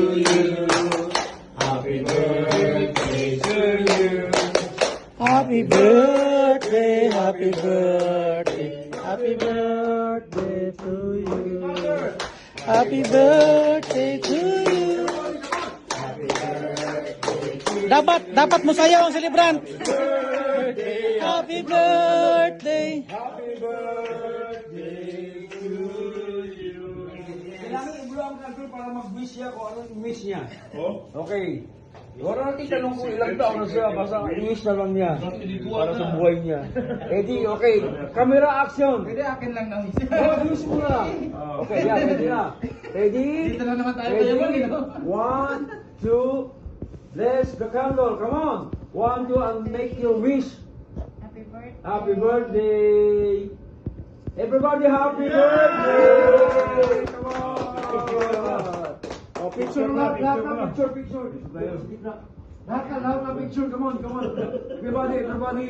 you. Happy birthday to you. Happy birthday, happy birthday, happy birthday to you. Happy birthday to you. Dapat mo sayaw ang celebrant. Happy birthday. Happy birthday to you. Kailangan i-blow ang kanto para mag-wish siya kung anong wish niya. Oh? Okay. Wala natin tanong kung ilang taon na siya, basta i-wish na lang niya para sa buhay niya. Ready? Okay. Camera action. Pwede akin lang na wish. Wish mo na. Okay, yeah, ready na. Ready? Dito lang naman tayo Ready? tayo, no? 1, 2, bless the candle. Come on. 1, 2, and make your wish. Happy birthday. Happy birthday. Everybody, happy birthday. Come on. Oh, picture na, picture. Lahat na picture. Come on. Everybody.